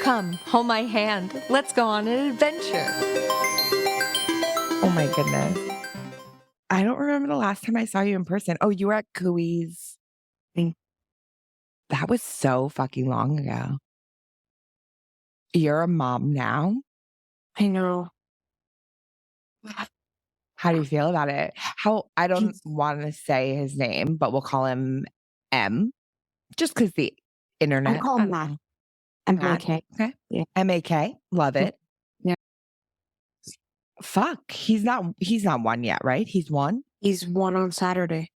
Come, hold my hand. Let's go on an adventure. Oh my goodness. I don't remember the last time I saw you in person. Oh, you were at Cooey's thing. That was so fucking long ago. You're a mom now? I know. How do you feel about it? I don't want to say his name, but we'll call him M, just because the internet. I call him Matt. M-A-K. Okay. Yeah. M-A-K. Love it. Yeah. Fuck. He's not one yet, right? He's one? He's one on Saturday.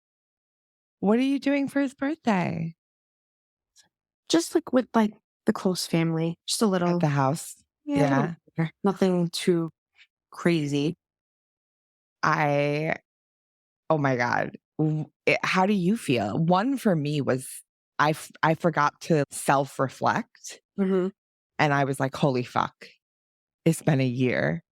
What are you doing for his birthday? Just like with like the close family. Just a little. At the house? Yeah. Nothing too crazy. Oh my God. How do you feel? One for me was I forgot to self-reflect. Mm-hmm. And I was like, holy fuck. It's been a year.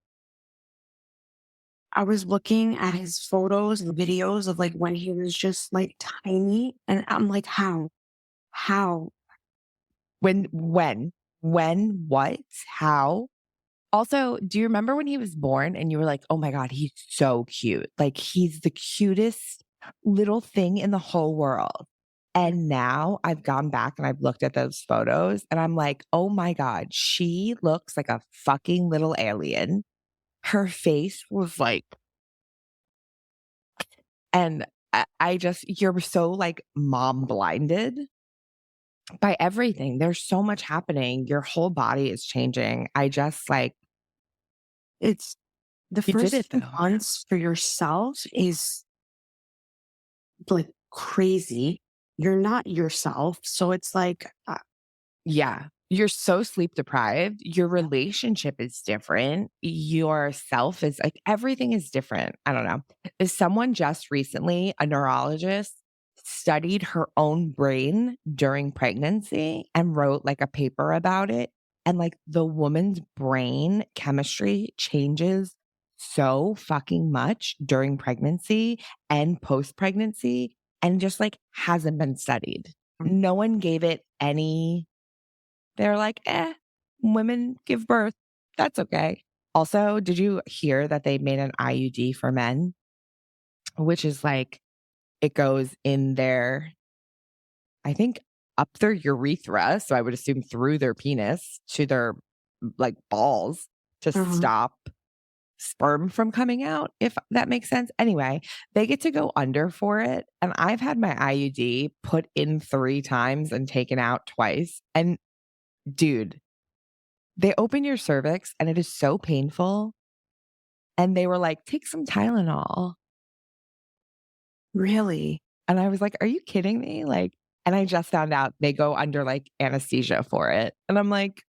I was looking at his photos and videos of like when he was just like tiny. And I'm like, how? When, what, how? Also, do you remember when he was born and you were like, oh my God, he's so cute. Like he's the cutest little thing in the whole world. And now I've gone back and I've looked at those photos and I'm like, oh my God, she looks like a fucking little alien. Her face was like, and you're so like mom blinded by everything. There's so much happening. Your whole body is changing. It's the first 2 months for yourself is like crazy. You're not yourself. So it's like, yeah, you're so sleep deprived. Your relationship is different. Yourself is like, everything is different. I don't know. Is someone just recently, a neurologist, studied her own brain during pregnancy and wrote like a paper about it. And like the woman's brain chemistry changes so fucking much during pregnancy and post pregnancy and just like hasn't been studied. No one gave it any. They're like, women give birth. That's okay. Also, did you hear that they made an IUD for men? Which is like, it goes in their, I think, up their urethra. So I would assume through their penis to their like balls to stop sperm from coming out, if that makes sense. Anyway, they get to go under for it. And I've had my IUD put in 3 times and taken out twice. And dude, they open your cervix and it is so painful. And they were like, take some Tylenol. really? And I was like, are you kidding me? Like, and I just found out they go under like anesthesia for it. And I'm like,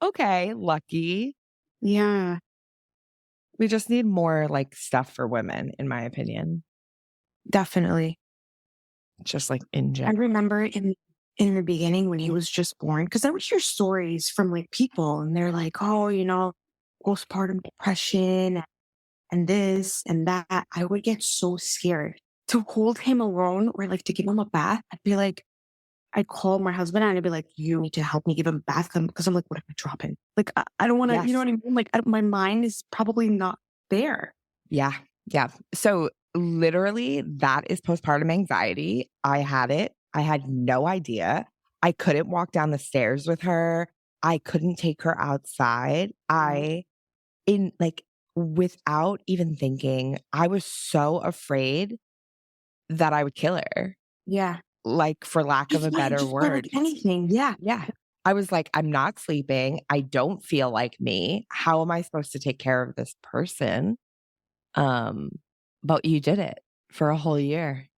okay, lucky. Yeah. We just need more like stuff for women, in my opinion. Definitely. Just like in general. I remember in the beginning when he was just born, because I would hear stories from like people and they're like, oh, you know, postpartum depression and this and that. I would get so scared to hold him alone or like to give him a bath. I'd be like, I'd call my husband and I'd be like, you need to help me give him a bath because I'm like, what if I drop him? Like, I don't want to, you know what I mean? Like, my mind is probably not there. Yeah. Yeah. So literally that is postpartum anxiety. I had it. I had no idea. I couldn't walk down the stairs with her. I couldn't take her outside. Without even thinking, I was so afraid that I would kill her. Yeah. Like, for lack of a better word. Like anything. Yeah. Yeah. I was like, I'm not sleeping. I don't feel like me. How am I supposed to take care of this person? But you did it for a whole year.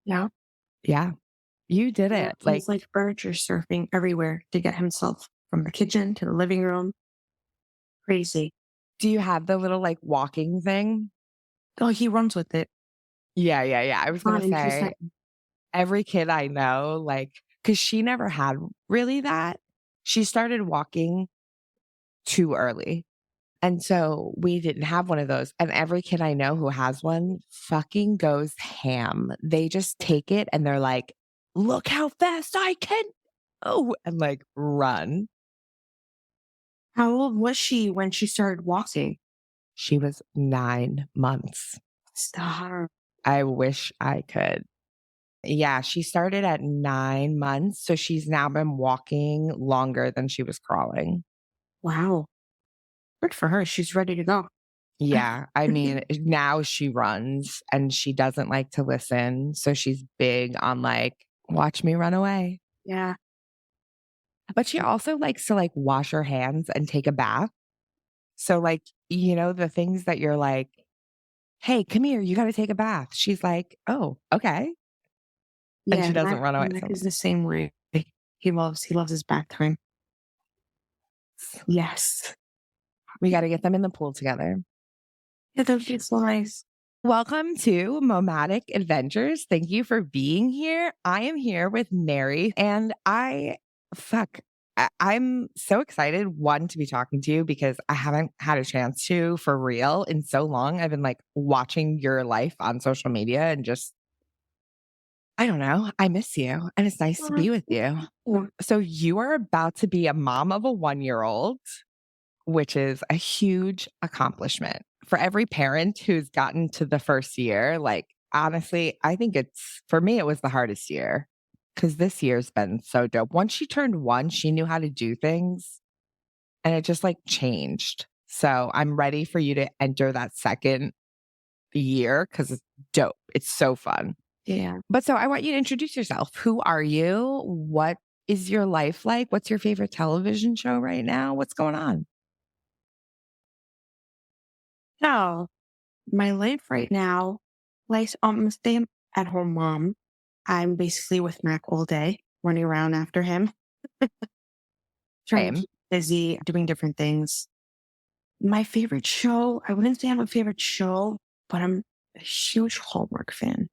Yeah. Yeah. You did it. He's like furniture surfing everywhere to get himself from the kitchen to the living room. Crazy. Do you have the little like walking thing? Oh, he runs with it. Yeah. I was going to say, every kid I know, like, because she never had really that. She started walking too early. And so we didn't have one of those. And every kid I know who has one fucking goes ham. They just take it and they're like, look how fast I can. oh, and like run. How old was she when she started walking? She was 9 months. Stop. I wish I could. Yeah, she started at 9 months. So she's now been walking longer than she was crawling. Wow. Good for her. She's ready to go. Yeah. I mean, now she runs and she doesn't like to listen. So she's big on like, watch me run away. Yeah. But she also likes to like wash her hands and take a bath. So, like, the things that you're like, hey, come here, you got to take a bath. She's like, oh, okay. And Yeah. she doesn't run away Mac so is the same way. He loves his bath time. much. Yes. We got to get them in the pool together. Yeah, that would be so nice. Welcome to Momadic Adventures. Thank you for being here. I am here with Mary and I'm so excited, one, to be talking to you because I haven't had a chance to for real in so long. I've been like watching your life on social media and just, I don't know, I miss you and it's nice to be with you. Yeah. So you are about to be a mom of a 1-year-old, which is a huge accomplishment for every parent who's gotten to the first year. Like, honestly, I think for me, it was the hardest year because this year's been so dope. Once she turned 1, she knew how to do things and it just like changed. So I'm ready for you to enter that second year because it's dope. It's so fun. Yeah. But so I want you to introduce yourself. Who are you? What is your life like? What's your favorite television show right now? What's going on? So my life right now, like I'm a stay at home mom. I'm basically with Mac all day, running around after him, trying to Same. keep busy, doing different things. My favorite show, I wouldn't say I have a favorite show, but I'm a huge Hallmark fan.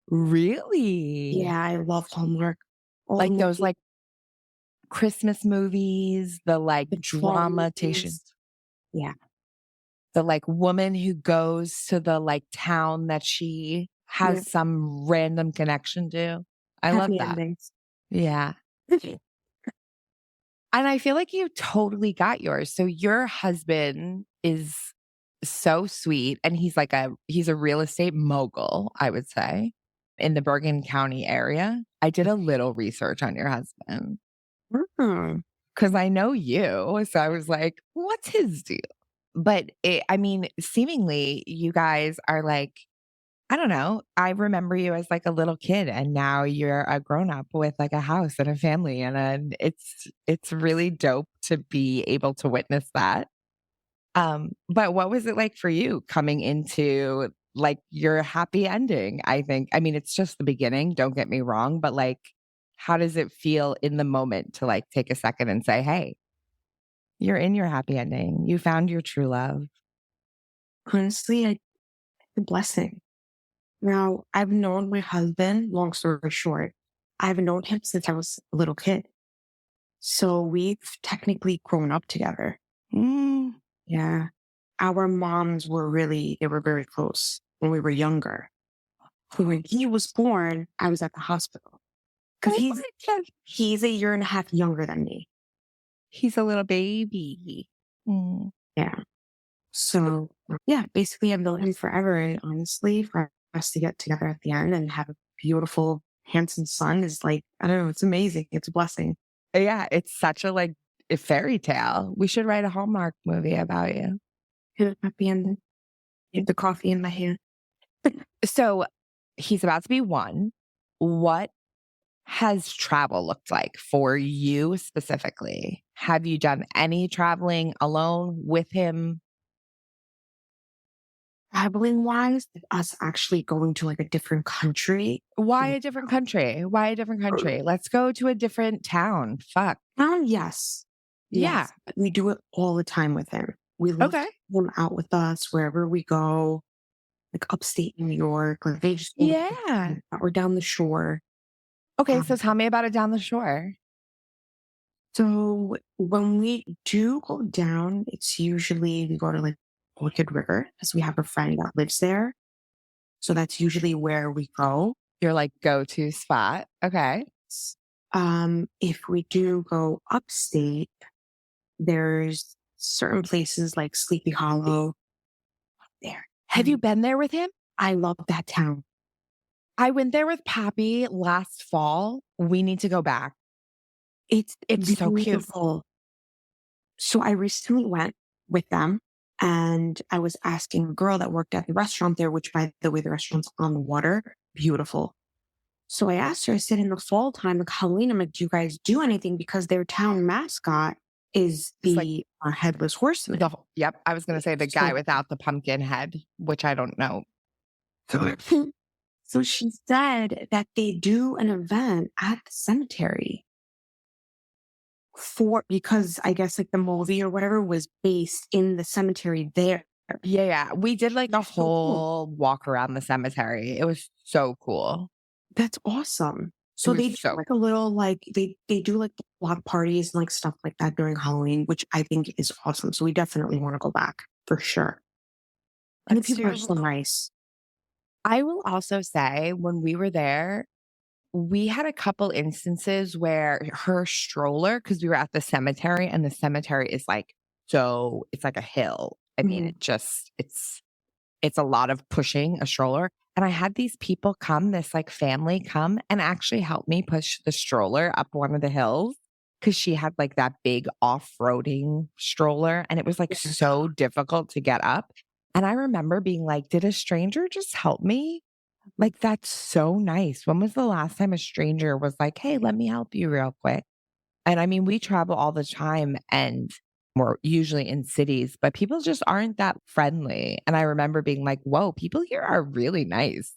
Really? Yeah, I love Hallmark. All the Like those movies, like Christmas movies, the like the fall dramatization, movies. Yeah. the like woman who goes to the like town that she Yeah. has some random connection to. I love Happy that. endings. Yeah. And I feel like you totally got yours. So your husband is so sweet and he's a real estate mogul, I would say, in the Bergen County area. I did a little research on your husband. Mm. 'Cause I know you, so I was like, "What's his deal?" But I mean, seemingly you guys are like, I don't know, I remember you as like a little kid and now you're a grown up with like a house and a family it's really dope to be able to witness that. But what was it like for you coming into like your happy ending? I mean, it's just the beginning, don't get me wrong, but like, how does it feel in the moment to like take a second and say, hey, you're in your happy ending. You found your true love. Honestly, it's a blessing. Now, I've known my husband, long story short, I've known him since I was a little kid. So we've technically grown up together. Mm, Yeah. Our moms they were very close when we were younger. So when he was born, I was at the hospital because oh my God. he's a year and a half younger than me. He's a little baby. Mm. Yeah. So yeah, basically I've known him forever. And honestly, for us to get together at the end and have a beautiful, handsome son is like, I don't know, it's amazing. It's a blessing. Yeah, it's such a like a fairy tale. We should write a Hallmark movie about you. Happy ending. Get the coffee in my hand. So he's about to be 1. What has travel looked like for you specifically? Have you done any traveling alone with him? Traveling wise, us actually going to like a different country. Why a different country? Why a different country? Let's go to a different town. Fuck. Yes. Yeah. Yes. We do it all the time with him. We love to Okay. take him out with us wherever we go, like upstate New York, or they just go Yeah. or down the shore. Okay. So Um, tell me about it down the shore. so when we do go down, it's usually we go to like Orchid River because we have a friend that lives there. So that's usually where we go. Your like go to spot. Okay. If we do go upstate, there's certain places like Sleepy Hollow there. Have you And been there with him? I love that town. I went there with Pappy last fall. We need to go back. It's It's so cute. beautiful. So I recently went with them and I was asking a girl that worked at the restaurant there, which by the way, the restaurant's on the water. Beautiful. So I asked her, I said, in the fall time, like Halloween, I'm like, do you guys do anything? Because their town mascot is It's like the headless horseman. yep. I was going to say the guy So, without the pumpkin head, which I don't know. so she said that they do an event at the cemetery because I guess like the movie or whatever was based in the cemetery there. Yeah, yeah. We did like a It's so cool. whole walk around the cemetery. It was so cool. That's awesome. It So was they do so like a little like they do like block parties and like stuff like that during Halloween, which I think is awesome. So we definitely want to go back for sure. And the Let's people are do. so nice. I will also say when we were there, we had a couple instances where her stroller, because we were at the cemetery and the cemetery is like, so it's like a hill. I mean, Mhm. it's a lot of pushing a stroller. And I had these people come, this like family come and actually help me push the stroller up one of the hills because she had like that big off-roading stroller and it was like Yeah. so difficult to get up. And I remember being like, did a stranger just help me? Like, that's so nice. When was the last time a stranger was like, hey, let me help you real quick? And I mean, we travel all the time and we're usually in cities, but people just aren't that friendly. And I remember being like, whoa, people here are really nice.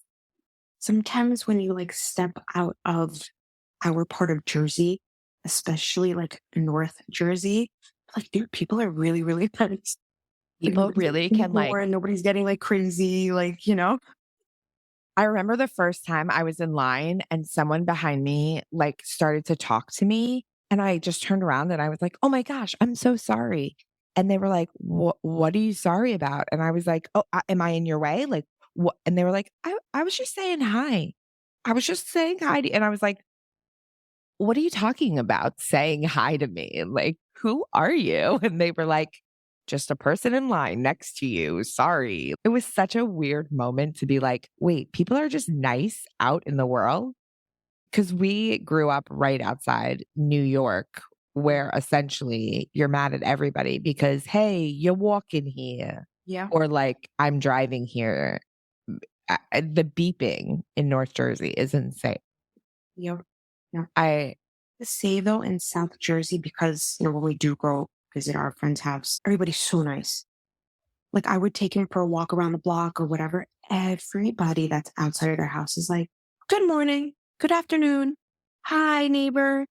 Sometimes when you like step out of our part of Jersey, especially like North Jersey, like dude, people are really, really nice. Like People nobody's really getting can like, more and nobody's getting like crazy, like, you know? I remember the first time I was in line and someone behind me like started to talk to me. And I just turned around and I was like, oh my gosh, I'm so sorry. And they were like, what are you sorry about? And I was like, oh, am I in your way? Like, what? And they were like, I was just saying hi. I was just saying hi. And I was like, what are you talking about saying hi to me? Like, who are you? And they were like, just a person in line next to you. Sorry. It was such a weird moment to be like, wait, people are just nice out in the world. Cause we grew up right outside New York, where essentially you're mad at everybody because, hey, you're walking here. Yeah. Or like, I'm driving here. The beeping in North Jersey is insane. Yeah. Yeah. I To say though in South Jersey, because you know, when we do go visit our friend's house, everybody's so nice. Like I would take him for a walk around the block or whatever. Everybody that's outside of their house is like, good morning, good afternoon, hi, neighbor.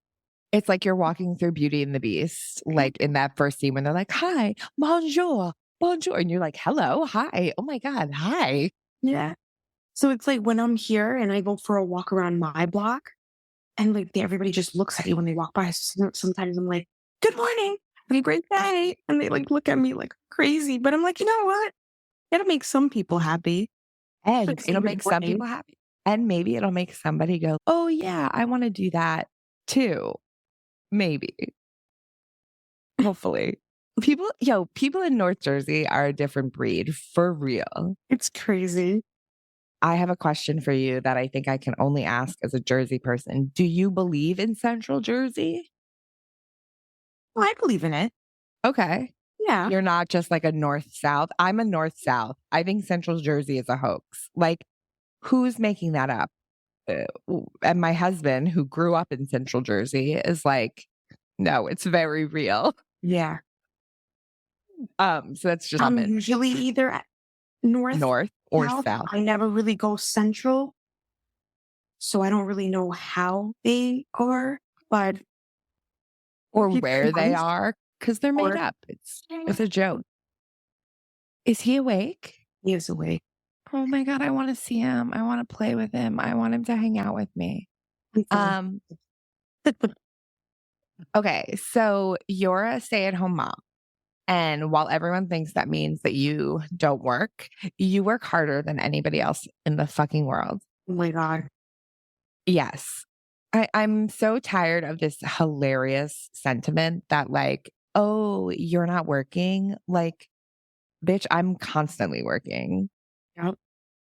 It's like you're walking through Beauty and the Beast, like in that first scene when they're like, "Hi, bonjour, bonjour," and you're like, "Hello, hi, oh my god, hi." Yeah. So it's like when I'm here and I go for a walk around my block and like everybody just looks at you when they walk by. So sometimes I'm like, good morning, have a great day. And they like look at me like crazy. But I'm like, you know what? It'll make some people happy. And Like say it'll good make some morning. people happy, and maybe it'll make somebody go, "Oh yeah, I want to do that too." Maybe, hopefully. People in North Jersey are a different breed for real. It's crazy. I have a question for you that I think I can only ask as a Jersey person. Do you believe in Central Jersey? Well, I believe in it. Okay. Yeah. You're not just like a north south. I'm a north south. I think Central Jersey is a hoax. Like, who's making that up? And my husband, who grew up in Central Jersey, is like, no, it's very real. Yeah. So that's just I'm comment usually either at north, north or south. south I never really go central. So I don't really know how they are, but or people where are they nice are because they're made or up. It's a joke. Is he awake? he is away. Oh my god, I want to see him. I want to play with him. I want him to hang out with me. I'm fine. Um, okay, so you're a stay-at-home mom. And while everyone thinks that means that you work harder than anybody else in the fucking world. Oh my God. Yes. I'm so tired of this hilarious sentiment that like, "Oh, you're not working?" Like, bitch, I'm constantly working. Yep.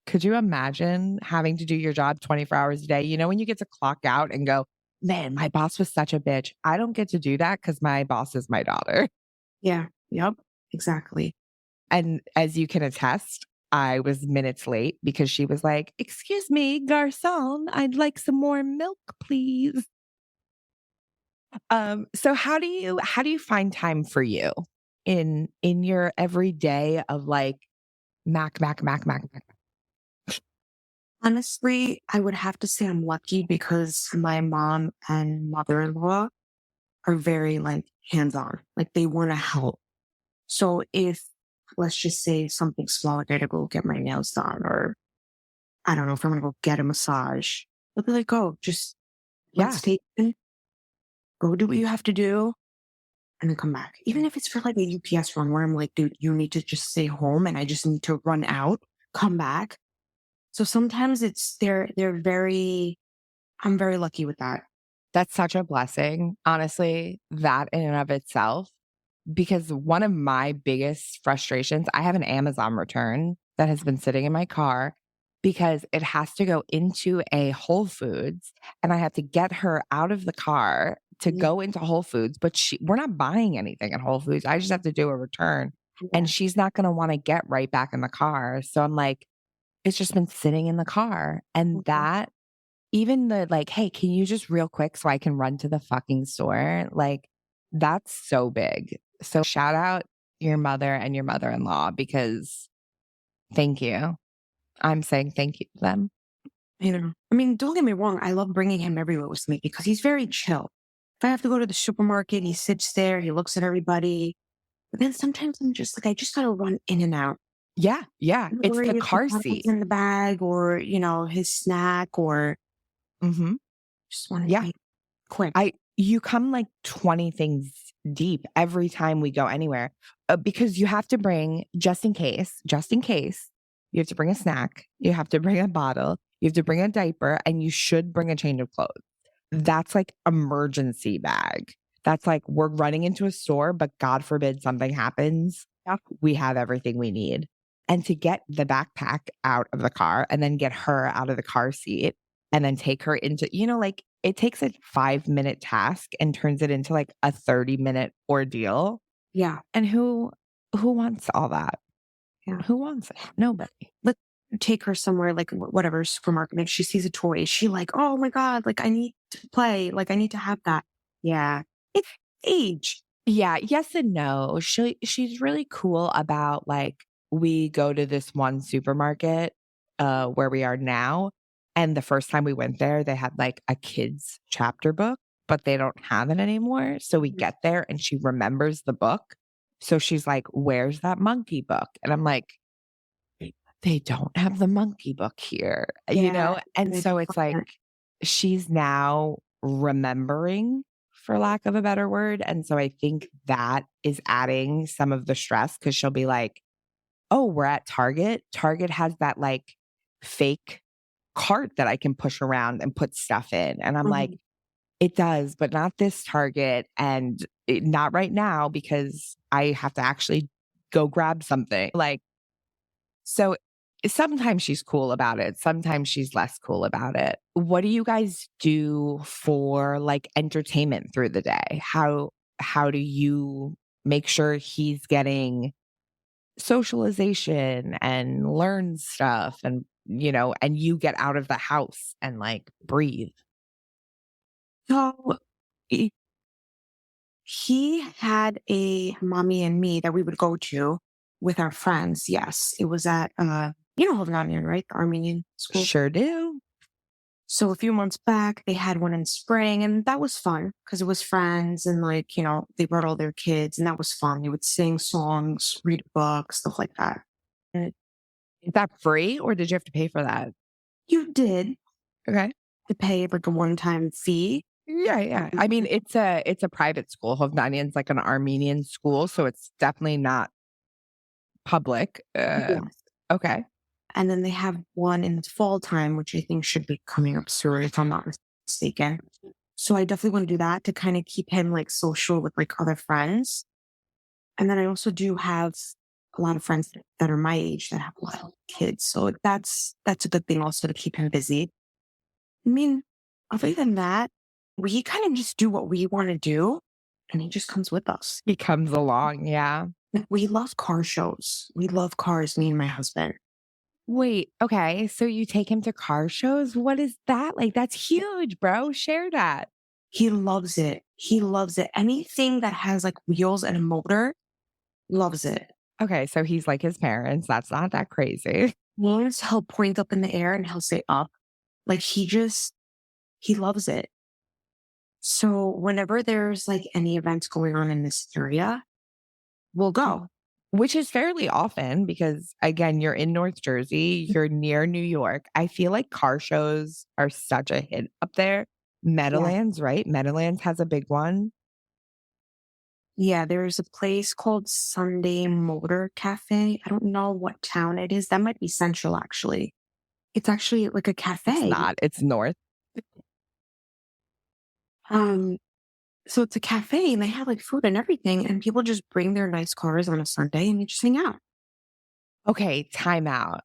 Could you imagine having to do your job 24 hours a day? You know, when you get to clock out and go, "Man, my boss was such a bitch." I don't get to do that because my boss is my daughter. Yeah. Yep. Exactly. And as you can attest, I was minutes late because she was like, "Excuse me, garçon, I'd like some more milk, please." So how do you find time for you in your everyday of like mac, mac, mac, mac, mac? Honestly, I would have to say I'm lucky because my mom and mother-in-law are very like hands-on. Like they want to help. So if let's just say something small, I gotta go get my nails done, or I don't know if I'm gonna go get a massage, they'll be like, "Oh, just let's Yeah, take it, go do what you have to do, and then come back." Even if it's for like a UPS run where I'm like, dude, you need to just stay home and I just need to run out, come back. So sometimes they're very I'm very lucky with that. that's such a blessing, honestly, that in and of itself. Because one of my biggest frustrations, I have an Amazon return that has been sitting in my car because it has to go into a Whole Foods and I have to get her out of the car to Yeah. go into Whole Foods, but we're not buying anything at Whole Foods. I just have to do a return and she's not going to want to get right back in the car. So I'm like, it's just been sitting in the car. And Mhm. that even the like, "Hey, can you just real quick so I can run to the fucking store?" Like, that's so big. So shout out your mother and your mother-in-law because thank you. I'm saying thank you to them. You know, I mean, don't get me wrong. I love bringing him everywhere with me because he's very chill. If I have to go to the supermarket, he sits there, he looks at everybody. But then sometimes I'm just like, I just gotta run in and out. Yeah, yeah. Don't It's the worry if the car chocolate's seat. in the bag or, his snack or Mhm. just want to Yeah. eat quick. I you come like 20 things deep every time we go anywhere, because you have to bring just in case, you have to bring a snack, you have to bring a bottle, you have to bring a diaper, and you should bring a change of clothes. That's like emergency bag. That's like we're running into a store, but God forbid something happens, we have everything we need. And to get the backpack out of the car and then get her out of the car seat and then take her into, like it takes a 5-minute task and turns it into like a 30-minute ordeal. Yeah. And who wants all that? Yeah. Who wants it? Nobody. Let take her somewhere like whatever supermarket. If she sees a toy, she like, oh my God, like I need to play. Like I need to have that. Yeah. It's age. Yeah, yes and no. She's really cool about like we go to this one supermarket where we are now, and the first time we went there they had like a kids chapter book, but they don't have it anymore. So we get there and she remembers the book. So she's like, "Where's that monkey book?" And I'm like, "They don't have the monkey book here." Yeah. And And it's so it's like fun. she's now remembering, for lack of a better word. And so I think that is adding some of the stress because she'll be like, "Oh, we're at Target. Target has that like fake cart that I can push around and put stuff in." And I'm like, Mhm. "It does, but not this Target and not right now because I have to actually go grab something." Like, so sometimes she's cool about it, sometimes she's less cool about it. What do you guys do for like entertainment through the day? How do you make sure he's getting socialization and learn stuff and you get out of the house and like breathe? So he he had a mommy and me that we would go to with our friends. Yes. It was at Hovnanian, right? The Armenian school. Sure do. So a few months back, they had one in spring, and that was fun because it was friends and like, they brought all their kids, and that was fun. They would sing songs, read books, stuff like that. And Is that free or did you have to pay for that? you did Okay. to pay like a one-time fee. Yeah, yeah. I mean, it's a private school. Hovnanian's like an Armenian school, so it's definitely not public. Yes. Okay. And then they have one in the fall time, which I think should be coming up soon, if I'm not mistaken. mistaken. So I definitely want to do that to kind of keep him like social with like other friends. And then I also do have a lot of friends that are my age that have a lot of kids. So that's a good thing also to keep him busy. I mean, other than that, we kind of just do what we want to do and he just comes with us. He comes along, yeah. Like, we love car shows. We love cars, me and my husband. Wait, okay, so you take him to car shows? What is that like? That's huge, bro. Share that. He loves it. He loves it. Anything that has like wheels and a motor, loves it. Okay, so he's like his parents. That's not that crazy. Once he'll point up in the air and he'll say up. Like he loves it. So whenever there's like any events going on in this area, we'll go. Which is fairly often because, again, you're in North Jersey, you're near New York. I feel like car shows are such a hit up there. Yeah. Meadowlands, right? Meadowlands has a big one. Yeah, there's a place called Sunday Motor Cafe. I don't know what town it is. That might be central actually. It's actually like a It's cafe. not, it's north. Um, so it's a cafe and they have like food and everything, and people just bring their nice cars on a Sunday and you just hang out. Okay, time out.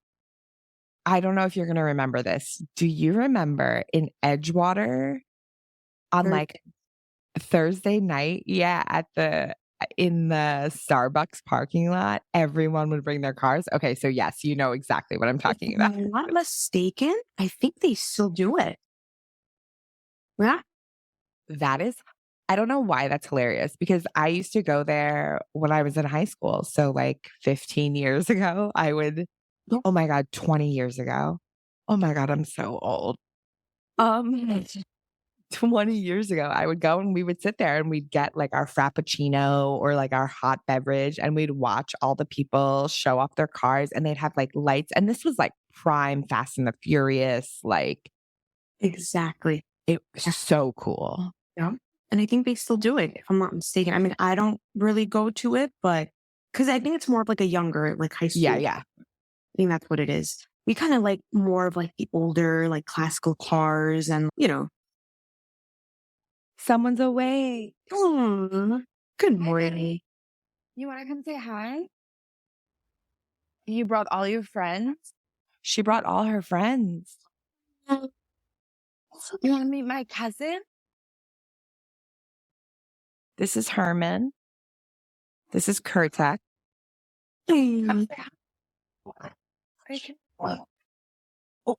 I don't know if you're going to remember this. Do you remember in Edgewater on Very like Thursday night? Yeah, at the in the Starbucks parking lot, everyone would bring their cars. Okay, so yes, you know exactly what I'm If talking about. I'm not mistaken, I think they still do it. Yeah. That is I don't know why that's hilarious because I used to go there when I was in high school. So like 15 years ago, I would Yeah. oh my God, 20 years ago. Oh my God, I'm so old. Um 20 years ago, I would go and we would sit there and we'd get like our frappuccino or like our hot beverage and we'd watch all the people show off their cars and they'd have like lights. And this was like prime Fast and the Furious. Like Exactly. it was so cool. Yeah. And I think they still do it, if I'm not mistaken. I mean, I don't really go to it, but because I think it's more of like a younger, like high Yeah, school. yeah. I think that's what it is. We kind of like more of like the older, like classical cars and, Someone's away. oh, good morning. You want to come say hi? You brought all your friends? She brought all her friends. You want to meet my cousin? This is Herman. This is Kurtek. Hey. Oh,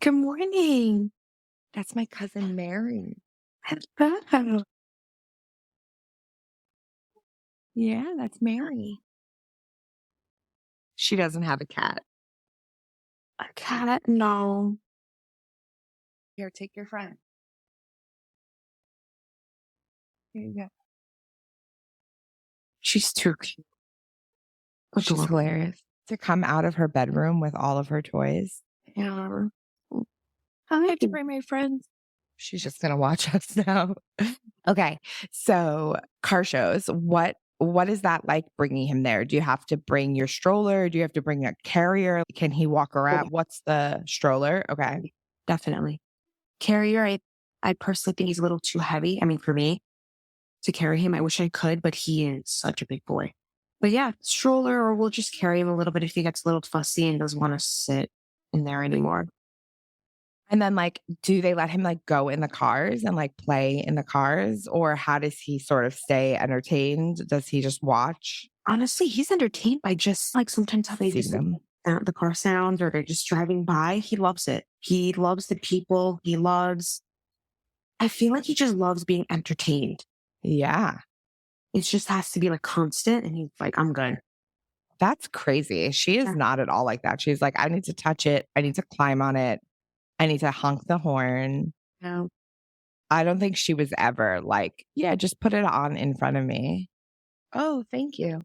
good morning. That's my cousin Mary. Hello. Yeah, that's Mary. She doesn't have a cat. A cat? No. Here, take your friend. Here you go. She's too cute. She's Adorable. hilarious. To come out of her bedroom with all of her toys. Yeah. I have to bring my friends. She's just gonna watch us now. Okay. So car shows. What is that like bringing him there? Do you have to bring your stroller? Do you have to bring a carrier? Can he walk Yeah, around? What's the stroller? Okay. definitely. Carrier, I personally think he's a little too heavy. I mean, for me to carry him, I wish I could, but he is such a big boy. But yeah, stroller, or we'll just carry him a little bit if he gets a little fussy and doesn't want to sit in there anymore. And then like, do they let him like go in the cars and like play in the cars? Or how does he sort of stay entertained? Does he just watch? Honestly, he's entertained by just like sometimes how they See just like, them. the car sounds or they're just driving by. He loves it. He loves the people. I feel like he just loves being entertained. Yeah. It just has to be like constant. And he's like, I'm good. That's crazy. She is Yeah. not at all like that. She's like, I need to touch it. I need to climb on it. I need to honk the horn. No. I don't think she was ever like, yeah, just put it on in front of me. Oh, thank you.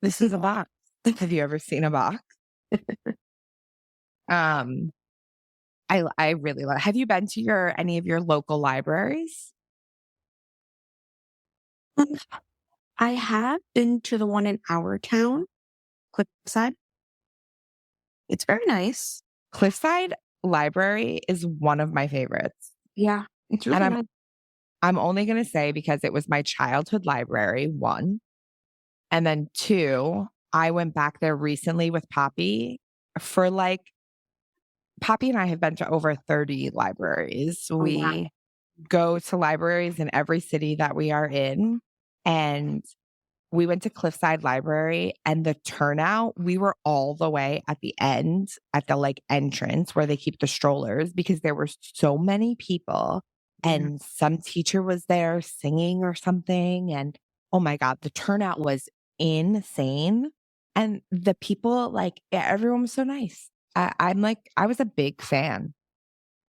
This is a box. Have you ever seen a box? Um, I really love. Have you been to your any of your local libraries? I have been to the one in our town, Cliffside. It's very nice. Cliffside Library is one of my favorites. Yeah, it's And really nice. I'm only gonna say because it was my childhood library, 1, and then 2, I went back there recently with Poppy for, like Poppy and I have been to over 30 libraries. Oh, wow. We go to libraries in every city that we are in, and we went to Cliffside Library, and the turnout, we were all the way at the end, at the, like, entrance where they keep the strollers because there were so many people, Yeah. and some teacher was there singing or something, and, oh my god, the turnout was insane, and the people, like, everyone was so nice. I was a big fan.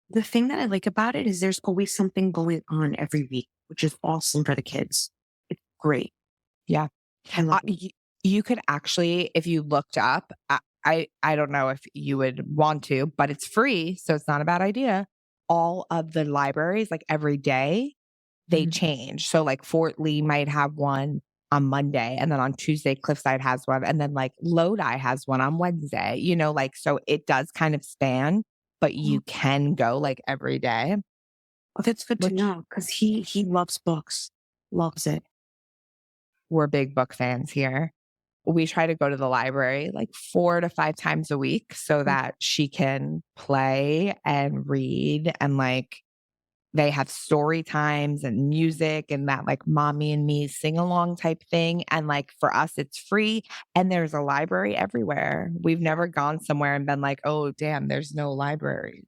The thing that I like about it is there's always something going on every week, which is awesome for the kids. It's great. Yeah. I love it. You could actually, if you looked up, I don't know if you would want to, but it's free, so it's not a bad idea. All of the libraries, like every day, they Mhm. change. So like Fort Lee might have one on Monday, and then on Tuesday, Cliffside has one, and then like Lodi has one on Wednesday. Like so it does kind of span, but Oh, you can go like every day, that's good to which know because he loves books, loves it. we're big book fans here. We try to go to the library like 4 to 5 times a week so Mm. that she can play and read, and, like, they have story times and music and that, like, mommy and me sing along type thing, and, like, for us, it's free, and there's a library everywhere. We've never gone somewhere and been like, "Oh, damn, there's no library."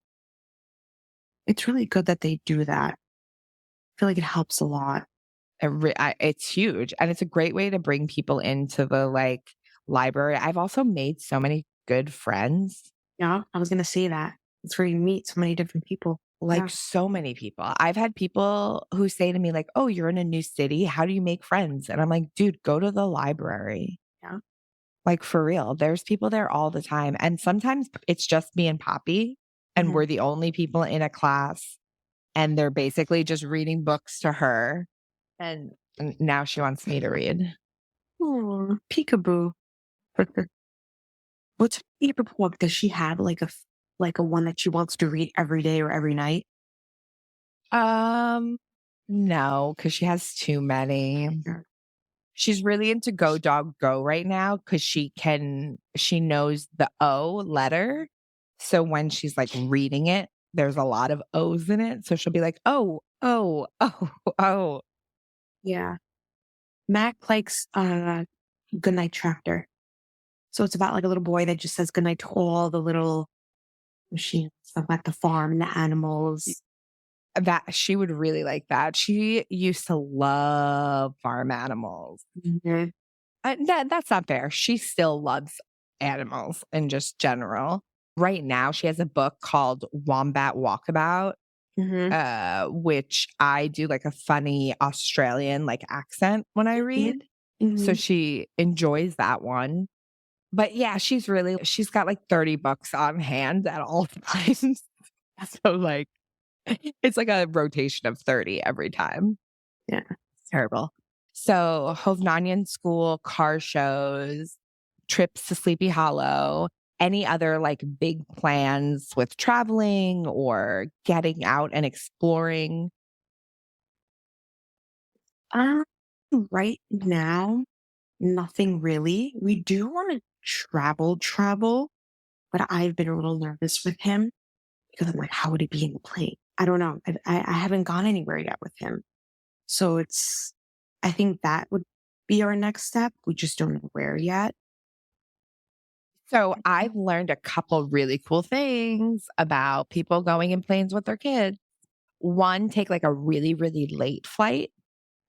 It's really good that they do that. I feel like it helps a lot. It's huge, and it's a great way to bring people into the, like, library. I've also made so many good friends. Yeah, I was gonna say that. It's where you meet so many different people. Like, Yeah, so many people. I've had people who say to me like, "Oh, you're in a new city. How do you make friends?" And I'm like, "Dude, go to the library." yeah. Like, for real. There's people there all the time, and sometimes it's just me and Poppy, and Mhm. we're the only people in a class, and they're basically just reading books to her, and now she wants me to read. Aw, peekaboo. What's her favorite book? Does she have like like a one that she wants to read every day or every night? Um, no, because she has too many. Or She's really into Go Dog Go right now because she knows the O letter. So when she's, like, reading it, there's a lot of O's in it. So she'll be like, "Oh, oh, oh, oh." yeah. Mac likes Goodnight Tractor. So it's about like a little boy that just says goodnight to all the little machines stuff at the farm, the animals. That she would really like that. She used to love farm animals. Mhm. That's not fair. She still loves animals in just general. Right now, she has a book called Wombat Walkabout, Mhm. which I do like a funny Australian like accent when I Mhm. read. So Mhm. she enjoys that one. But yeah, she's got like 30 books on hand at all times. So like it's like a rotation of 30 every time. Yeah. It's terrible. So Hovnanian school, car shows, trips to Sleepy Hollow, any other like big plans with traveling or getting out and exploring. Um, right now, nothing really. We do want to travel, but I've been a little nervous with him because I'm like, how would he be in the plane? I don't know. I haven't gone anywhere yet with him. So I think that would be our next step. We just don't know where yet. So I've learned a couple really cool things about people going in planes with their kids. One, take like a really, really late flight.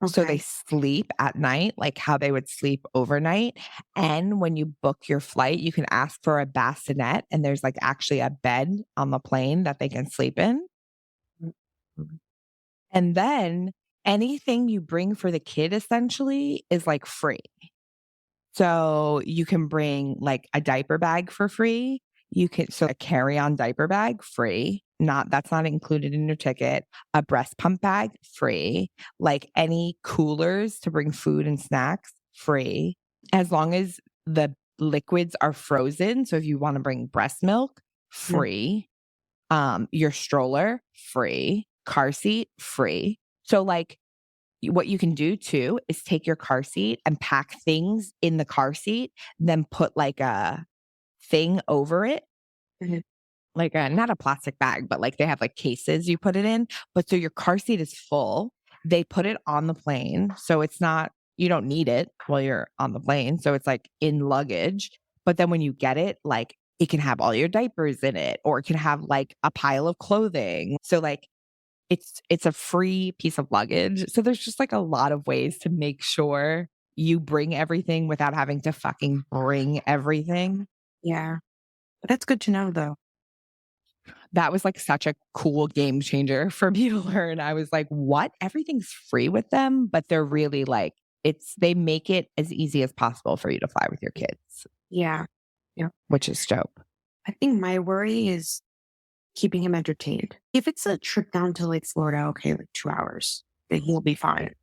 So they Okay. sleep at night, like how they would sleep overnight. And when you book your flight, you can ask for a bassinet, and there's like actually a bed on the plane that they can sleep in. Mhm. And then anything you bring for the kid essentially is like free. So you can bring like a diaper bag for free. So a carry-on diaper bag free. That's not included in your ticket. A breast pump bag free. Like any coolers to bring food and snacks free. As long as the liquids are frozen. So if you want to bring breast milk, Mhm. free. Your stroller, free. Car seat, free. So like what you can do too is take your car seat and pack things in the car seat, then put like a thing over it, Mhm. like a not a plastic bag, but like they have like cases you put it in. But so your car seat is full. They put it on the plane. So it's not, you don't need it while you're on the plane. So it's like in luggage. But then when you get it, like it can have all your diapers in it, or it can have like a pile of clothing. So like it's a free piece of luggage. So there's just like a lot of ways to make sure you bring everything without having to fucking bring everything. Yeah. But that's good to know though. That was like such a cool game changer for me to learn. I was like, what? Everything's free with them, but they're really like, they make it as easy as possible for you to fly with your kids, Yeah. Yeah. which is dope. I think my worry is keeping him entertained. If it's a trip down to like Florida, okay, like 2 hours, then he'll be fine.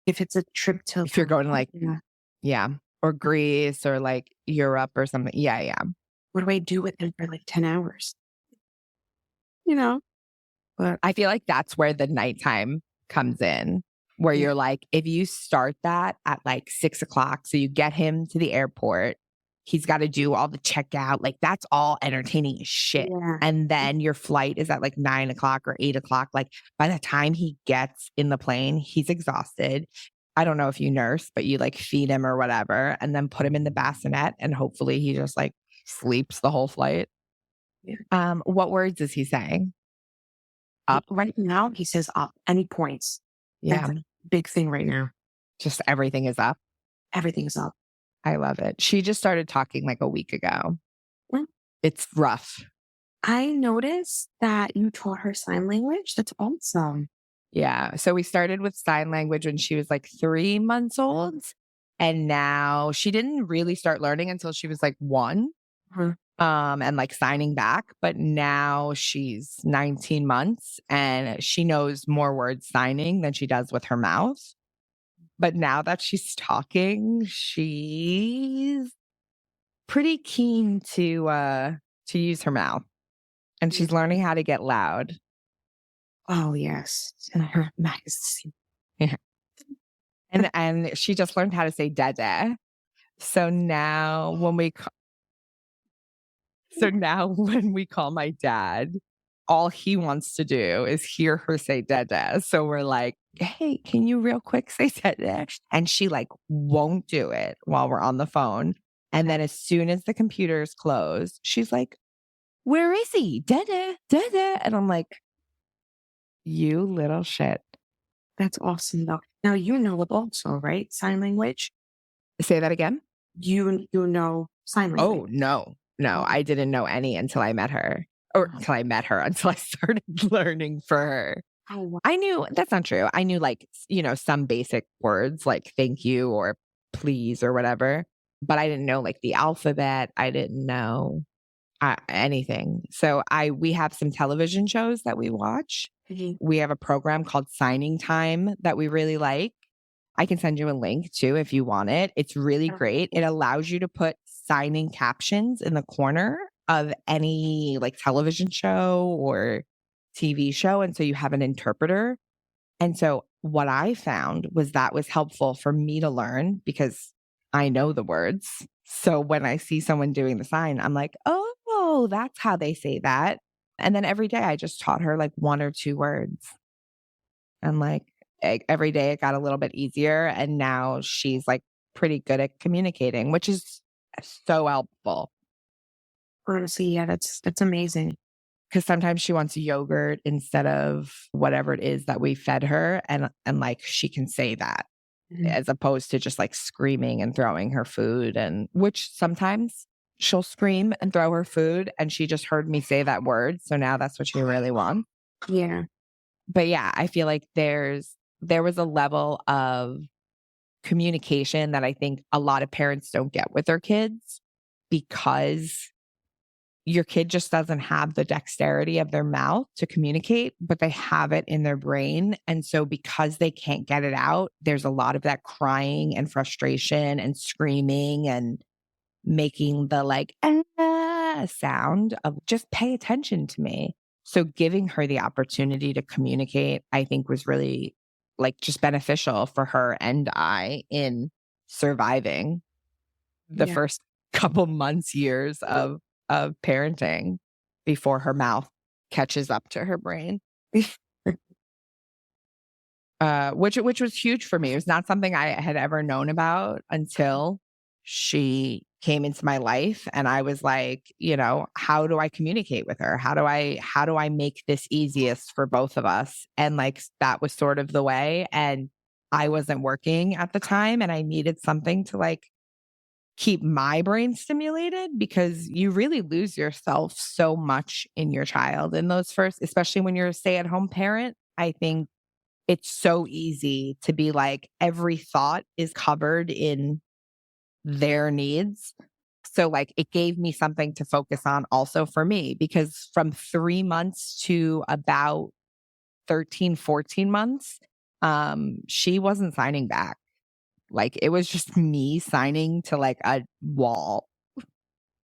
If it's a trip to If you're going to like, yeah, yeah, or Greece or like Europe or something. Yeah, yeah. what do I do with him for like 10 hours? You know? But I feel like that's where the nighttime comes in, where yeah, you're like, if you start that at like 6 o'clock, so you get him to the airport, he's got to do all the checkout. Like that's all entertaining as shit. yeah, And then your flight is at like 9 o'clock or 8 o'clock. Like by the time he gets in the plane, he's exhausted. I don't know if you nurse, but you like feed him or whatever, and then put him in the bassinet, and hopefully he just like sleeps the whole flight. yeah. What words is he saying? Up. Right now, he says up and he points. Yeah. That's a big thing right now. Just everything is up. Everything's up. I love it. She just started talking like a week ago. Mm. It's rough. I noticed that you taught her sign language. That's awesome. Yeah. So we started with sign language when she was like 3 months old. And now she didn't really start learning until she was like one. Mhm. And like signing back. But now she's 19 months and she knows more words signing than she does with her mouth. But now that she's talking, she's pretty keen to use her mouth. And she's learning how to get loud. Oh, yes. And her magazine. Yeah. And she just learned how to say dada. So now when we when we call my dad, all he wants to do is hear her say dada. So we're like, "Hey, can you real quick say dada?" And she like won't do it while we're on the phone. And then as soon as the computer is closed, she's like, "Where is he? Dada, dada." And I'm like, "You little shit." That's awesome, though. Now, you know it also, right? Sign language. Say that again? You know sign language. Oh, no. No, Oh, I didn't know any until I met her, or wow. until I met her, until I started learning for her. Oh, wow. I knew that's not true. I knew like, some basic words like thank you or please or whatever, but I didn't know like the alphabet. I didn't know anything. So we have some television shows that we watch. Mhm. We have a program called Signing Time that we really like. I can send you a link too if you want it. It's really great. It allows you to put signing captions in the corner of any like television show or TV show. And so you have an interpreter. And so what I found was that was helpful for me to learn because I know the words. So when I see someone doing the sign, I'm like, oh, that's how they say that. And then every day I just taught her like one or two words. And like every day it got a little bit easier. And now she's like pretty good at communicating, which is so helpful. Honestly, yeah, that's amazing. Because sometimes she wants yogurt instead of whatever it is that we fed her. And like she can say that Mhm. as opposed to just like screaming and throwing her food. And which sometimes she'll scream and throw her food. And she just heard me say that word. So now that's what she really wants. Yeah. But yeah, I feel like there was a level of communication that I think a lot of parents don't get with their kids because your kid just doesn't have the dexterity of their mouth to communicate, but they have it in their brain. And so because they can't get it out, there's a lot of that crying and frustration and screaming and making the like, sound of just pay attention to me. So giving her the opportunity to communicate, I think was really like just beneficial for her and I in surviving the Yeah. first couple months, years of parenting before her mouth catches up to her brain. Which was huge for me. It was not something I had ever known about until she came into my life, and I was like, how do I communicate with her? How do I make this easiest for both of us? And like that was sort of the way. And I wasn't working at the time, and I needed something to like keep my brain stimulated, because you really lose yourself so much in your child in those first, especially when you're a stay-at-home parent. I think it's so easy to be like every thought is covered in their needs. So like it gave me something to focus on also for me, because from 3 months to about 13, 14 months, she wasn't signing back. Like it was just me signing to like a wall.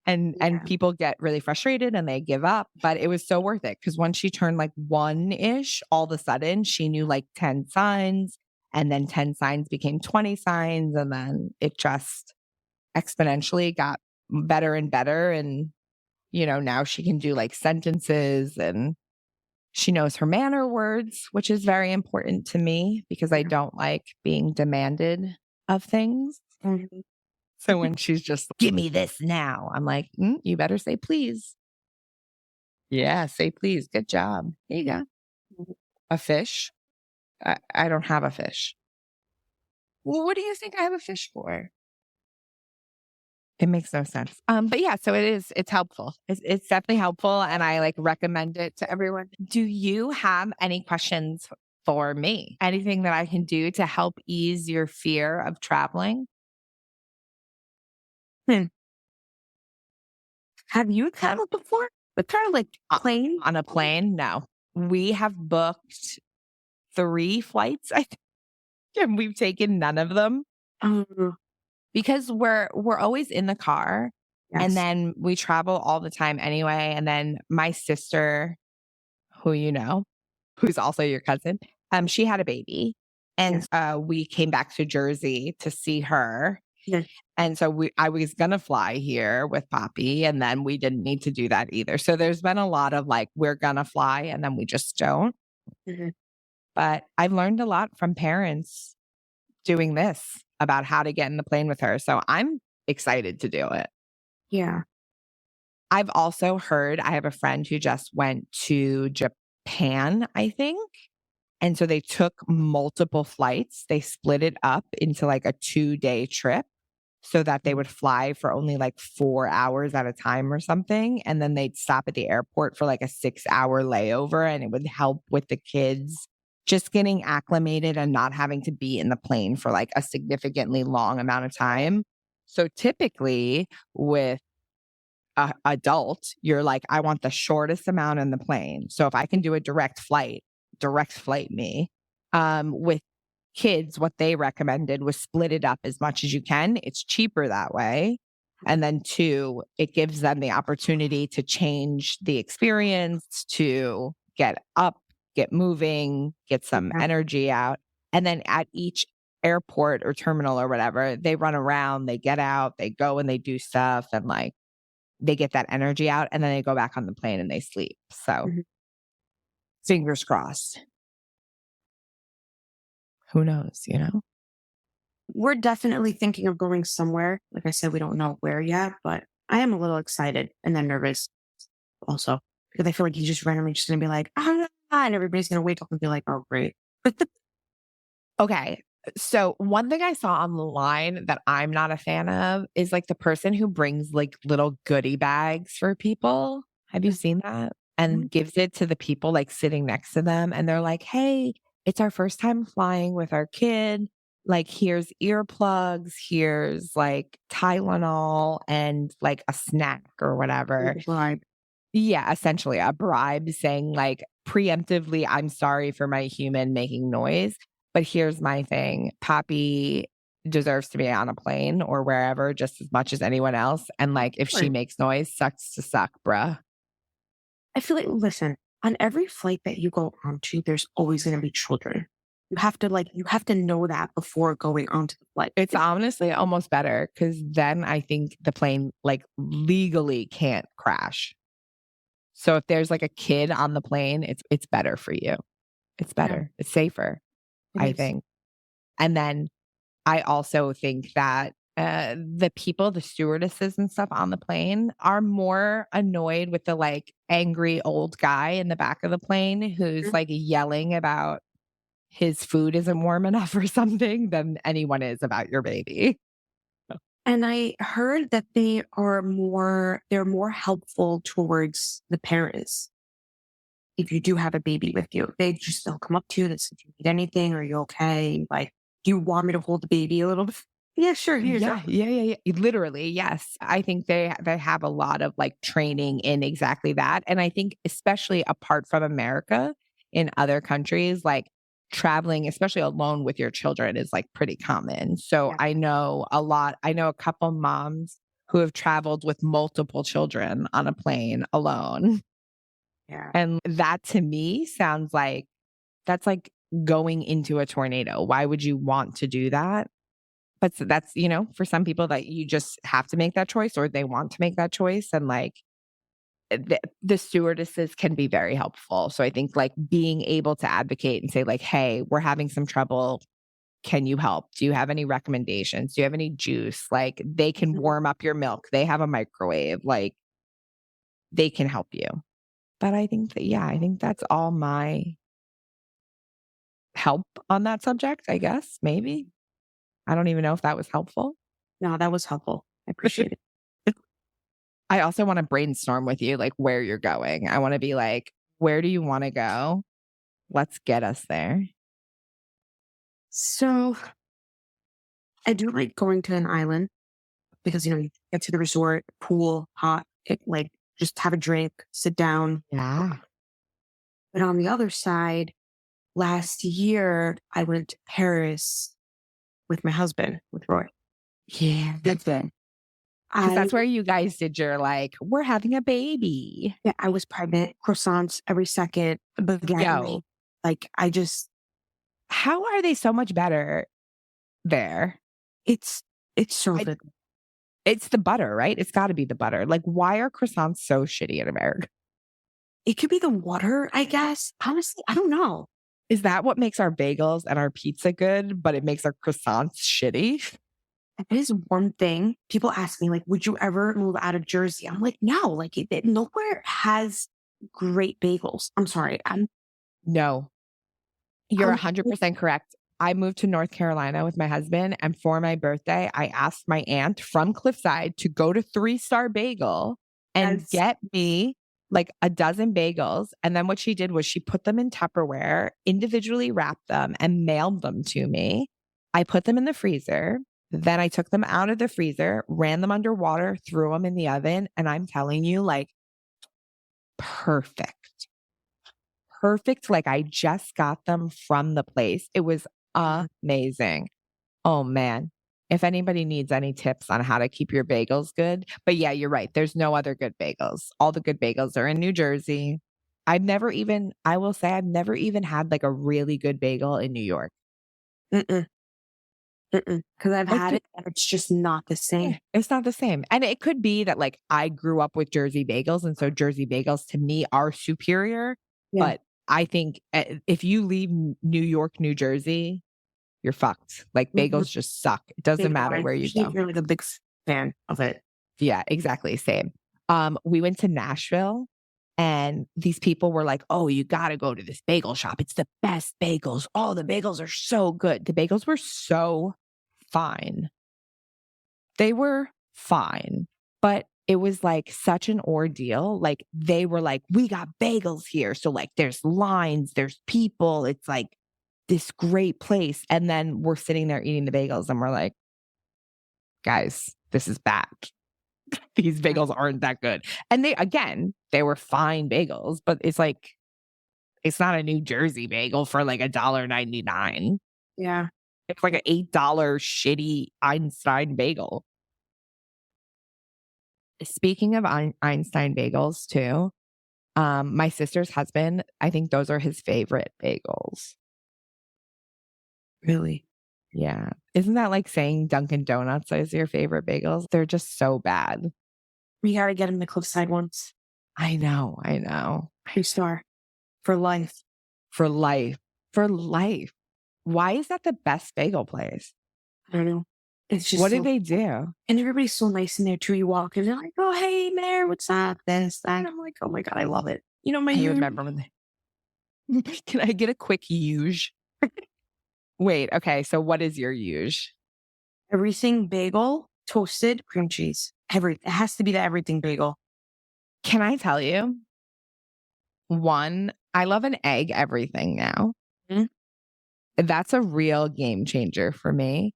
And Yeah. people get really frustrated and they give up, but it was so worth it, because once she turned like 1-ish, all of a sudden she knew like 10 signs, and then 10 signs became 20 signs, and then it just exponentially got better and better. And now she can do like sentences, and she knows her manner words, which is very important to me because I Yeah. don't like being demanded of things. Mhm. So when she's just, give me this now, I'm like, you better say please. Yeah, say please. Good job. Here you go. A fish? I don't have a fish. Well, what do you think I have a fish for? It makes no sense. But yeah, so it's helpful. It's definitely helpful, and I like recommend it to everyone. Do you have any questions for me? Anything that I can do to help ease your fear of traveling? Hmm. Have you traveled before? But kind of like plane? On a plane? No. We have booked 3 flights, I think, and we've taken none of them Oh, because we're always in the car, and yes. then we travel all the time anyway. And then my sister, who who's also your cousin, she had a baby, and Yes. we came back to Jersey to see her. Yes. And so I was gonna fly here with Poppy, and then we didn't need to do that either. So there's been a lot of like, we're gonna fly, and then we just don't. Mhm. But I've learned a lot from parents doing this about how to get in the plane with her. So I'm excited to do it. Yeah. I've also heard, I have a friend who just went to Japan, I think. And so they took multiple flights. They split it up into like a 2-day trip so that they Mhm. would fly for only like 4 hours at a time or something. And then they'd stop at the airport for like a 6-hour layover. And it would help with the kids just getting acclimated and not having to be in the plane for like a significantly long amount of time. So typically with a adult, you're like, I want the shortest amount in the plane. So if I can do a direct flight me. With kids, what they recommended was split it up as much as you can. It's cheaper that way. And then 2, it gives them the opportunity to change the experience, to get up, get moving, get some Yeah. energy out. And then at each airport or terminal or whatever, they run around, they get out, they go and they do stuff, and like they get that energy out, and then they go back on the plane and they sleep. So Mhm. fingers crossed. Who knows? We're definitely thinking of going somewhere. Like I said, we don't know where yet, but I am a little excited and then nervous also because I feel like he's just randomly just going to be like, and everybody's going to wake up and be like, oh, great. Okay. So one thing I saw online that I'm not a fan of is like the person who brings like little goodie bags for people. Have you seen that? Mhm. And gives it to the people like sitting next to them. And they're like, hey, it's our first time flying with our kid. Like, here's earplugs, here's like Tylenol and like a snack or whatever. Like, Yeah, essentially a bribe saying like preemptively, I'm sorry for my human making noise. But here's my thing. Poppy deserves to be on a plane or wherever just as much as anyone else. And Of like, if she course. makes noise, sucks to suck, bruh. I feel like, listen, on every flight that you go onto, there's always going to be children. You have to know that before going onto the flight. It's honestly almost better because then I think the plane like legally can't crash. So if there's like a kid on the plane, it's better for you. It's Yeah, better. It's safer, it I is. think. And then I also think that the people, the stewardesses and stuff on the plane are more annoyed with the like angry old guy in the back of the plane who's Mhm. like yelling about his food isn't warm enough or something than anyone is about your baby. And I heard that they're more helpful towards the parents if you do have a baby with you. They'll come up to you and say, "Do you need anything? Are you okay? Like, do you want me to hold the baby a little bit?" Yeah, sure. Here's Yeah, yeah, yeah, yeah. Literally, yes. I think they have a lot of like training in exactly that. And I think especially apart from America, in other countries, like traveling, especially alone with your children is like pretty common. So yeah, I know a couple moms who have traveled with multiple children on a plane alone. yeah. And that to me sounds like that's like going into a tornado. Why would you want to do that? But that's, for some people that you just have to make that choice or they want to make that choice. And like the stewardesses can be very helpful. So I think like being able to advocate and say, like, hey, we're having some trouble. Can you help? Do you have any recommendations? Do you have any juice? Like they can Mhm. warm up your milk. They have a microwave. Like they can help you. But I think that, yeah, I think that's all my help on that subject, I guess. Maybe. I don't even know if that was helpful. No, that was helpful. I appreciate it. I also wanna brainstorm with you, like, where you're going. I wanna be like, "Where do you wanna go? Let's get us there." So I do like going to an island because you get to the resort, pool, hot, like just have a drink, sit down. Yeah. But on the other side, last year I went to Paris with my husband, with Roy. Yeah. That's it. Because I that's where you guys did your, like, "We're having a baby." Yeah, I was pregnant, croissants every second, baguette. Yo, Like I just how are they so much better there? it's it's so I good. It's the butter, right? It's gotta be the butter. Like, why are croissants so shitty in America? It could be the water, I guess. Honestly, I don't know. Is that what makes our bagels and our pizza good, but it makes our croissants shitty? That is one thing. People ask me, like, would you ever move out of Jersey? I'm like, no, like nowhere has great bagels. I'm sorry. No. You're I'm 100% correct. I moved to North Carolina with my husband, and for my birthday, I asked my aunt from Cliffside to go to Three Star Bagel and as get me like a dozen bagels. And then what she did was she put them in Tupperware, individually wrapped them, and mailed them to me. I put them in the freezer. Then I took them out of the freezer, ran them under water, threw them in the oven. And I'm telling you, like, perfect. Perfect, like I just got them from the place. It was amazing. Oh, man. If anybody needs any tips on how to keep your bagels good, but yeah, you're right. There's no other good bagels. All the good bagels are in New Jersey. I will say I've never even had like a really good bagel in New York. mm-mm, because I've Like, had it and it's just not the yeah, same. it's not the same. And it could be that like I grew up with Jersey bagels. And so Jersey bagels to me are superior. Yeah. But I think if you leave New York, New Jersey, you're fucked. Like Mhm. bagels just suck. It doesn't Neither do matter I, where you especially if go. you're like a big fan of it. Yeah, exactly. Same. We went to Nashville and these people were like, oh, you got to go to this bagel shop. It's the best bagels. Oh, the bagels are so good. The bagels were so fine. They were fine, but it was like such an ordeal. Like they were like, we got bagels here. So like there's lines, there's people. It's like this great place. And then we're sitting there eating the bagels and we're like, guys, this is bad. These Yeah. bagels aren't that good. And they were fine bagels, but it's like, it's not a New Jersey bagel for like $1.99. Yeah. It's like an $8 shitty Einstein bagel. Speaking of Einstein bagels too, my sister's husband, I think those are his favorite bagels. Really? Yeah. Isn't that like saying Dunkin' Donuts is your favorite bagels? They're just so bad. We gotta get him the cliffside ones. I know. 3-star for life. For life. For life. Why is that the best bagel place? I don't know. It's just What do so, they do? and everybody's so nice in there too. You walk and they're like, "Oh, hey, Mayor, what's up?" This, that. I'm like, "Oh my god, I love it." You know, my I huge remember when they Can I get a quick huge? Wait, okay. So what is your huge? everything bagel, toasted cream cheese. It has to be the everything bagel. Can I tell you? One, I love an egg everything now. Mhm. That's a real game changer for me.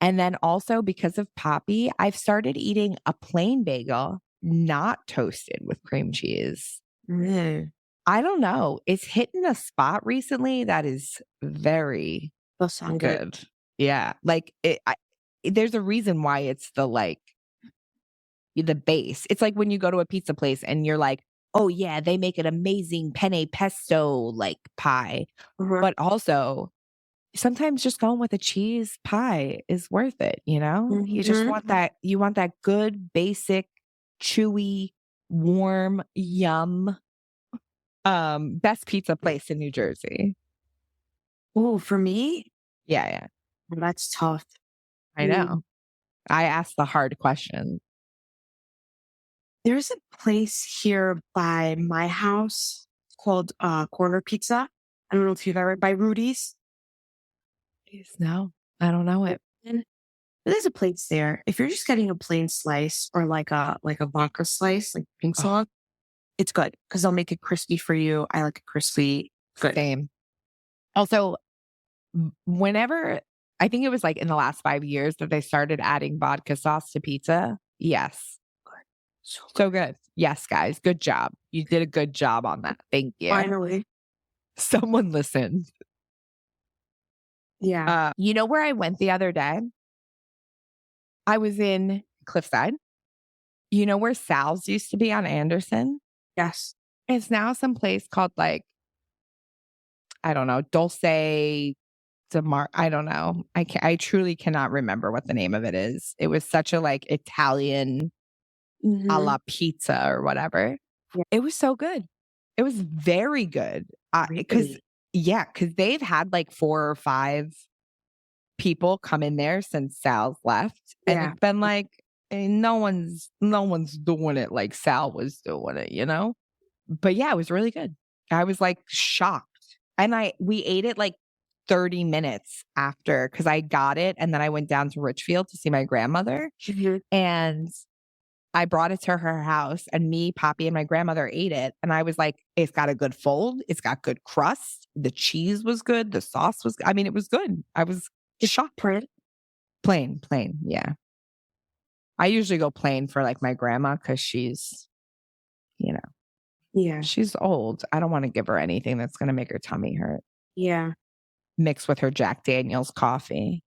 And then also because of Poppy, I've started eating a plain bagel, not toasted with cream cheese. Mm, I don't know. It's hitting a spot recently that is very those sound good. good. Yeah. Like there's a reason why it's the base. It's like when you go to a pizza place and you're like, oh yeah, they make an amazing penne pesto like pie. Uh-huh. But also sometimes just going with a cheese pie is worth it, you know? You just Mhm. want that good, basic, chewy, warm, yum, best pizza place in New Jersey. Oh, for me, Yeah, yeah. well, that's tough. I Mm. know. I asked the hard question. There's a place here by my house called Corner Pizza. I don't know if you've ever by Rudy's. Please, no, I don't know it. And there's a place there. If you're just getting a plain slice or like a vodka slice, like pink Oh, sauce, it's good because they'll make it crispy for you. I like it crispy. Good. same. Also, whenever I think it was like in the last 5 years that they started adding vodka sauce to pizza. Yes. Good. So good. So good. Yes, guys. Good job. You did a good job on that. Thank you. Finally. Someone listened. Yeah. You know where I went the other day? I was in Cliffside. You know where Sal's used to be on Anderson? Yes. It's now some place called like, I don't know, Dulce Demar. I don't know. I truly cannot remember what the name of it is. It was such a like Italian a Hmm. la pizza or whatever. Yeah. It was so good. It was very good. Because, Really? yeah, because they've had like 4 or 5 people come in there since Sal's left. And Yeah. it's been like, no one's doing it like Sal was doing it, you know? But yeah, it was really good. I was like shocked. And we ate it like 30 minutes after because I got it and then I went down to Richfield to see my grandmother. Mhm. And I brought it to her house and me, Poppy, and my grandmother ate it. And I was like, it's got a good fold. It's got good crust. The cheese was good. The sauce was, I mean, it was good. I was It's shocked. pretty. Plain. Yeah. I usually go plain for like my grandma because you know, Yeah. she's old. I don't want to give her anything that's going to make her tummy hurt. Yeah. Mixed with her Jack Daniels coffee.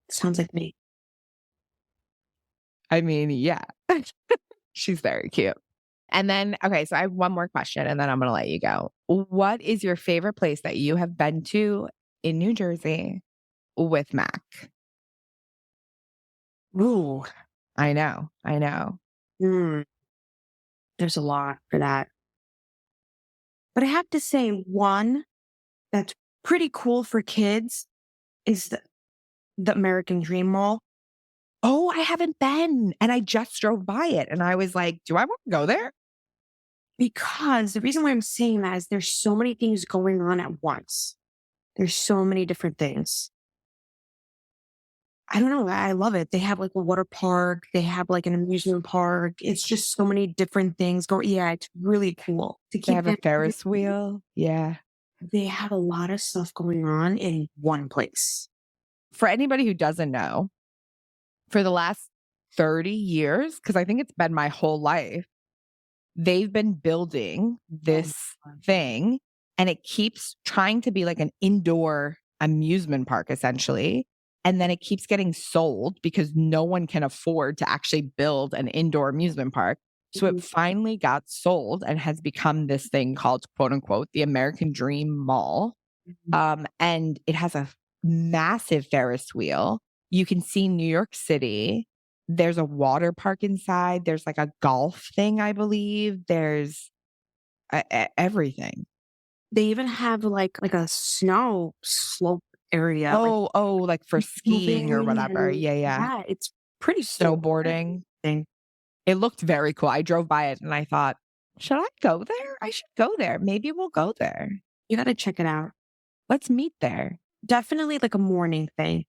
Sounds like me. I mean, yeah, she's very cute. And then, okay, so I have one more question and then I'm going to let you go. What is your favorite place that you have been to in New Jersey with Mac? Ooh. I know. Mm, there's a lot for that. But I have to say, one that's pretty cool for kids is the American Dream Mall. Oh, I haven't been. And I just drove by it and I was like, do I want to go there? Because the reason why I'm saying that is there's so many things going on at once. There's so many different things. I don't know. I love it. They have like a water park. They have like an amusement park. It's just so many different things going. Yeah, it's really cool to They keep have a them. Ferris wheel. Yeah. They have a lot of stuff going on in one place. For anybody who doesn't know, for the last 30 years, because I think it's been my whole life, they've been building Oh my this God. thing and it keeps trying to be like an indoor amusement park essentially. And then it keeps getting sold because no one can afford to actually build an indoor amusement park. So it Mhm. finally got sold and has become this thing called, quote unquote, the American Dream Mall. Mhm. And it has a massive Ferris wheel. You can see New York City. There's a water park inside. There's like a golf thing, I believe. There's everything. They even have like a snow slope area, like Like for skiing or moving whatever. and Yeah, yeah. yeah, it's pretty cool. Snowboarding. Thing. It looked very cool. I drove by it and I thought, should I go there? I should go there. Maybe we'll go there. You gotta check it out. Let's meet there. Definitely like a morning thing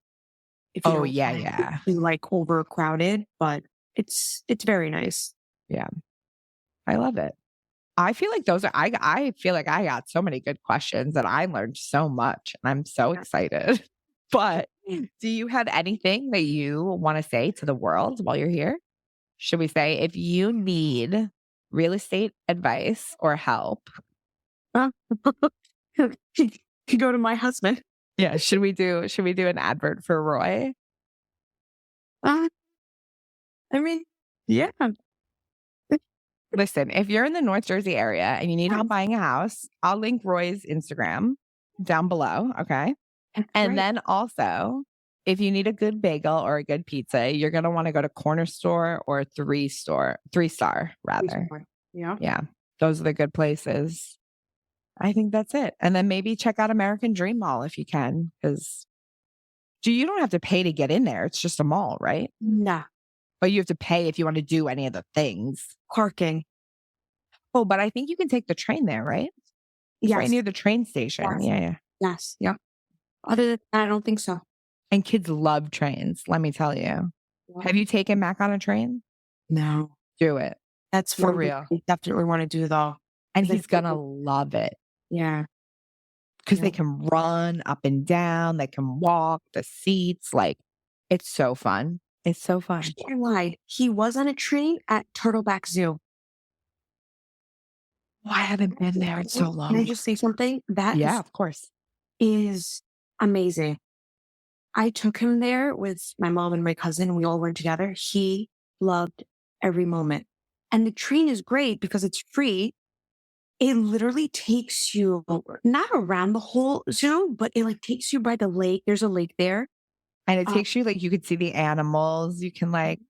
if you Oh, don't yeah, want it yeah. to be like overcrowded, but it's very nice. Yeah. I love it. I feel like I feel like I got so many good questions and I learned so much and I'm so Yeah. excited. But do you have anything that you want to say to the world while you're here? Should we say if you need real estate advice or help? Huh? You go to my husband. Yeah, should we do an advert for Roy? Uh, I mean, yeah. Listen, if you're in the North Jersey area and you need Yes, help buying a house, I'll link Roy's Instagram down below. Okay. that's And right. then also, if you need a good bagel or a good pizza, you're going to want to go to Corner Store or three star rather. Yeah. Yeah. Those are the good places. I think that's it. And then maybe check out American Dream Mall if you can, because you don't have to pay to get in there. It's just a mall, right? Nah. But you have to pay if you want to do any of the things. Parking. Oh, but I think you can take the train there, right? It's right Yes. near the train station. Yes. Yeah, yeah. Yes. Yeah. Other than that, I don't think so. And kids love trains, let me tell you. Yeah. Have you taken Mac on a train? No. Do it. That's For one thing real. I definitely want to do though. And Like, he's gonna love it yeah. because Yeah. they can run up and down, they can walk, the seats, like it's so fun. It's so fun. I lied. He was on a train at Turtleback Zoo. Oh, I haven't been there in so Can I long. just say something? That Yeah, of course. is amazing. I took him there with my mom and my cousin. We all went together. He loved every moment. And the train is great because it's free. It literally takes you not around the whole zoo, but it like takes you by the lake. There's a lake there. And it Uh, takes you like you could see the animals. You can like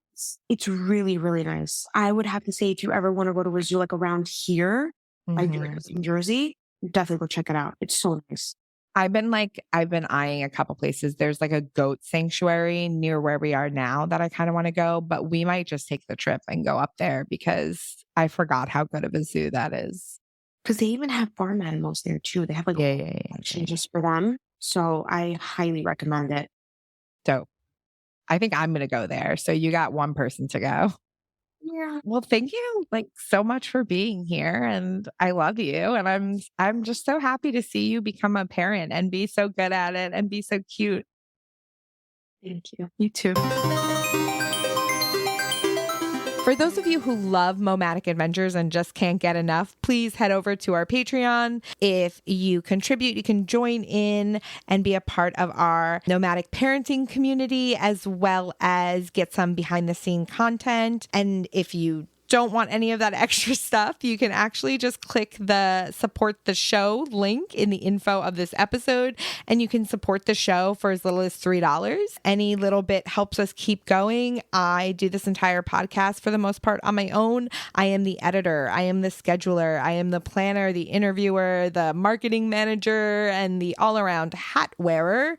it's really, really nice. I would have to say if you ever want to go to a zoo like around here, like mhm. New Jersey, definitely go check it out. It's so nice. I've been eyeing a couple places. There's like a goat sanctuary near where we are now that I kind of want to go, but we might just take the trip and go up there because I forgot how good of a zoo that is. Because they even have farm animals there too. They have like a Yeah, whole yeah, yeah, section yeah. just for them. So I highly recommend it. Dope. I think I'm going to go there. So you got one person to go. Yeah. Well, thank you like so much for being here and I love you and I'm just so happy to see you become a parent and be so good at it and be so cute. Thank you. You too. For those of you who love Momadic Adventures and just can't get enough, please head over to our Patreon. If you contribute, you can join in and be a part of our nomadic parenting community, as well as get some behind the scene content. And if you don't want any of that extra stuff, you can actually just click the support the show link in the info of this episode, and you can support the show for as little as $3. Any little bit helps us keep going. I do this entire podcast for the most part on my own. I am the editor, I am the scheduler, I am the planner, the interviewer, the marketing manager, and the all-around hat wearer.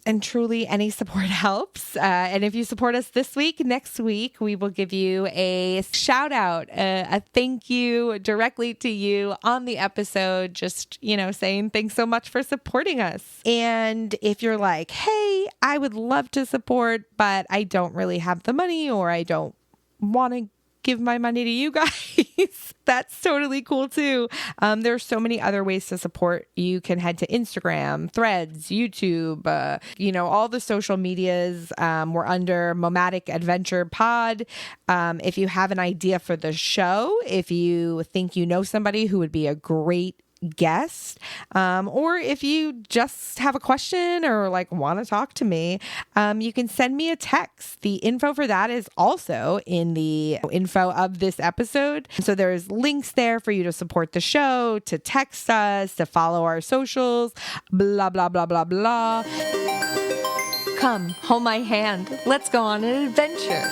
And truly, any support helps. And if you support us this week, next week, we will give you a shout out, a thank you directly to you on the episode, just, saying thanks so much for supporting us. And if you're like, hey, I would love to support, but I don't really have the money or I don't want to give my money to you guys, that's totally cool too. There are so many other ways to support. You can head to Instagram, Threads, YouTube, all the social medias. We're under Momadic Adventure Pod. If you have an idea for the show, if you think you know somebody who would be a great guest. Or if you just have a question or like want to talk to me, you can send me a text. The info for that is also in the info of this episode. So there's links there for you to support the show, to text us, to follow our socials, blah, blah, blah, blah, blah. Come, hold my hand. Let's go on an adventure.